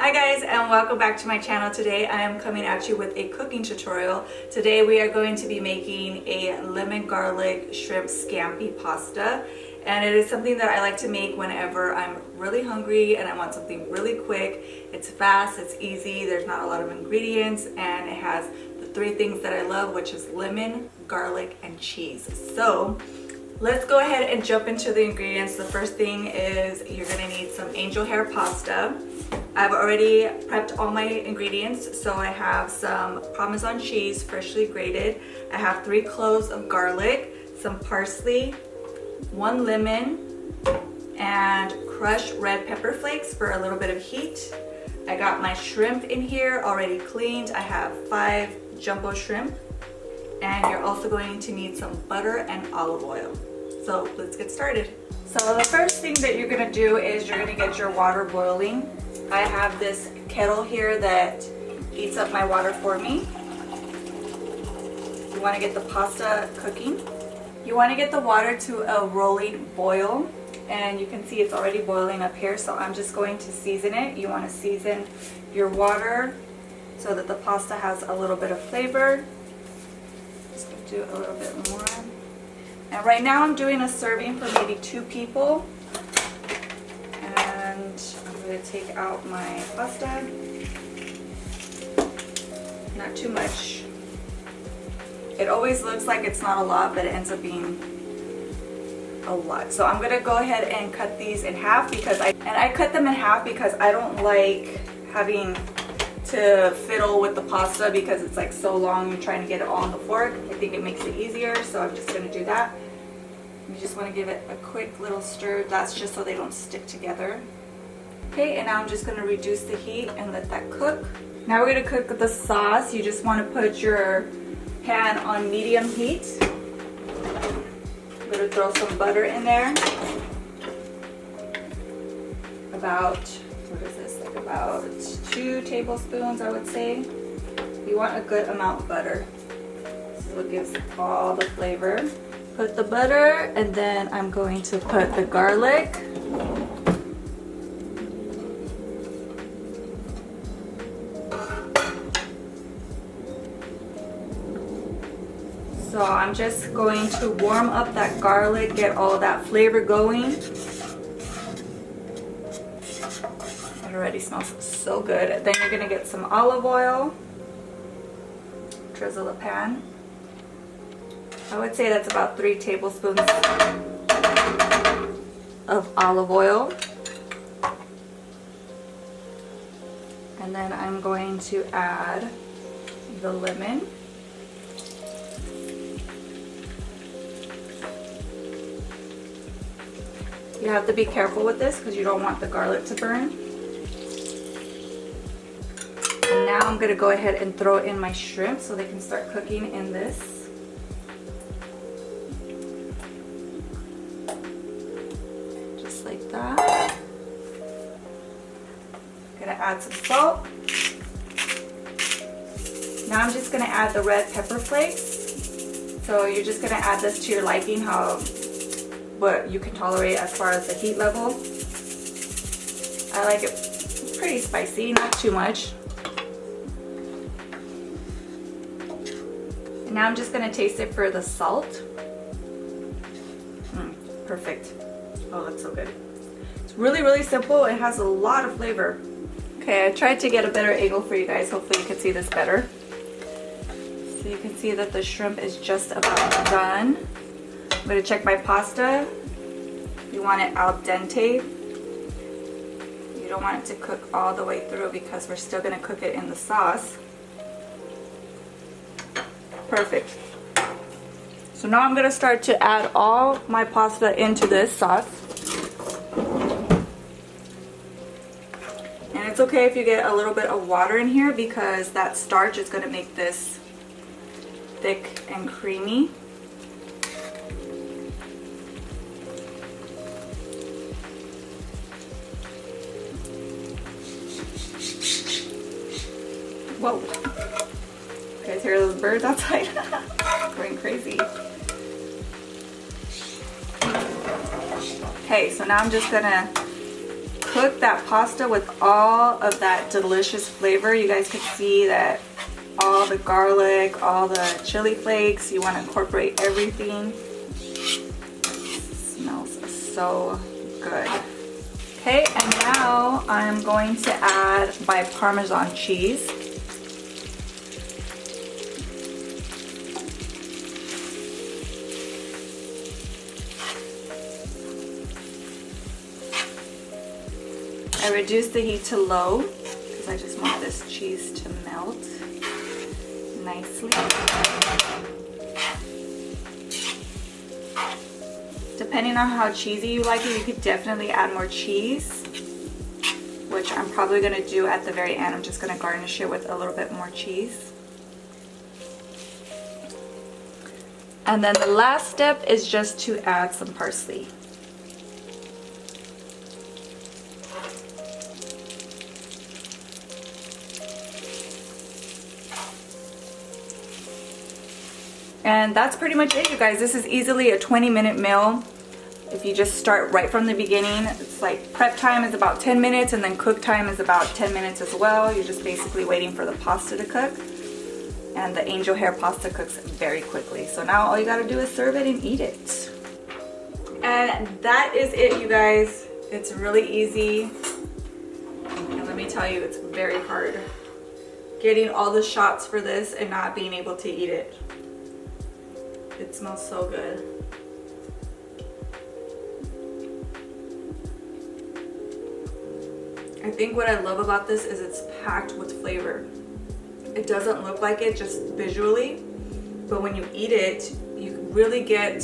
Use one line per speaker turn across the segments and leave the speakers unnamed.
Hi guys, and welcome back to my channel. Today I am coming at you with a cooking tutorial. Today we are going to be making a lemon garlic shrimp scampi pasta, and it is something that I like to make whenever I'm really hungry and I want something really quick. It's fast, it's easy, there's not a lot of ingredients, and it has the three things that I love, which is lemon, garlic, and cheese. So let's go ahead and jump into the ingredients. The first thing is you're gonna need some angel hair pasta. I've already prepped all my ingredients. So I have some Parmesan cheese, freshly grated. I have 3 cloves of garlic, some parsley, 1 lemon, and crushed red pepper flakes for a little bit of heat. I got my shrimp in here already cleaned. I have 5 jumbo shrimp. And you're also going to need some butter and olive oil. So let's get started. So the first thing that you're gonna do is you're gonna get your water boiling. I have this kettle here that heats up my water for me. You wanna get the pasta cooking. You wanna get the water to a rolling boil, and you can see it's already boiling up here, so I'm just going to season it. You wanna season your water so that the pasta has a little bit of flavor. Just gonna do a little bit more. And right now I'm doing a serving for maybe 2 people. And I'm going to take out my pasta. Not too much. It always looks like it's not a lot, but it ends up being a lot. So I'm going to go ahead and cut these in half because I cut them in half because I don't like having to fiddle with the pasta because it's like so long and trying to get it all on the fork. I think it makes it easier, so I'm just going to do that. You just want to give it a quick little stir. That's just so they don't stick together. Okay, and now I'm just going to reduce the heat and let that cook. Now we're going to cook the sauce. You just want to put your pan on medium heat. I'm going to throw some butter in there. About, what is this, like about 2 tablespoons, I would say. You want a good amount of butter. This is what gives all the flavor. Put the butter, and then I'm going to put the garlic. So I'm just going to warm up that garlic, get all that flavor going. It already smells so good. Then you're gonna get some olive oil. Drizzle the pan. I would say that's about 3 tablespoons of olive oil. And then I'm going to add the lemon. You have to be careful with this because you don't want the garlic to burn. And now I'm going to go ahead and throw in my shrimp so they can start cooking in this. Just like that. I'm going to add some salt. Now I'm just going to add the red pepper flakes. So you're just going to add this to your liking, what you can tolerate as far as the heat level. I like it pretty spicy, not too much. And now I'm just going to taste it for the salt. Perfect. Oh, that's so good. It's really, really simple. It has a lot of flavor. Okay, I tried to get a better angle for you guys. Hopefully you can see this better. So you can see that the shrimp is just about done. I'm going to check my pasta. You want it al dente. You don't want it to cook all the way through because we're still going to cook it in the sauce. Perfect. So now I'm going to start to add all my pasta into this sauce. And it's okay if you get a little bit of water in here because that starch is going to make this thick and creamy. Whoa. You guys hear those birds outside? Going crazy. Okay, so now I'm just gonna cook that pasta with all of that delicious flavor. You guys can see that all the garlic, all the chili flakes, you want to incorporate everything. It smells so good. Okay, and now I'm going to add my Parmesan cheese. I reduced the heat to low because I just want this cheese to melt nicely. Depending on how cheesy you like it, you could definitely add more cheese, which I'm probably going to do at the very end. I'm just going to garnish it with a little bit more cheese. And then the last step is just to add some parsley. And that's pretty much it, you guys. This is easily a 20-minute meal. If you just start right from the beginning, it's like prep time is about 10 minutes and then cook time is about 10 minutes as well. You're just basically waiting for the pasta to cook. And the angel hair pasta cooks very quickly. So now all you gotta do is serve it and eat it. And that is it, you guys. It's really easy. And let me tell you, it's very hard getting all the shots for this and not being able to eat it. It smells so good. I think what I love about this is it's packed with flavor. It doesn't look like it just visually, but when you eat it, you really get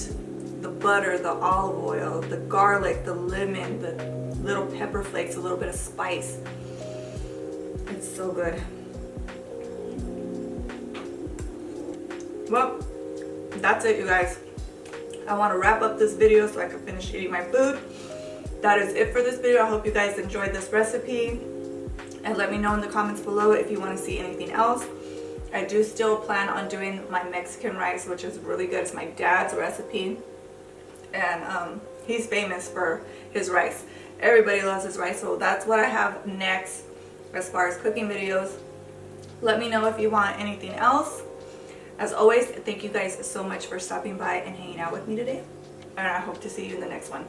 the butter, the olive oil, the garlic, the lemon, the little pepper flakes, a little bit of spice. It's so good. Well, that's it, you guys. I want to wrap up this video so I can finish eating my food. That is it for this video. I hope you guys enjoyed this recipe, and let me know in the comments below if you want to see anything else. I do still plan on doing my Mexican rice, which is really good. It's my dad's recipe, and he's famous for his rice. Everybody loves his rice, so that's what I have next as far as cooking videos. Let me know if you want anything else. As always, thank you guys so much for stopping by and hanging out with me today, and I hope to see you in the next one.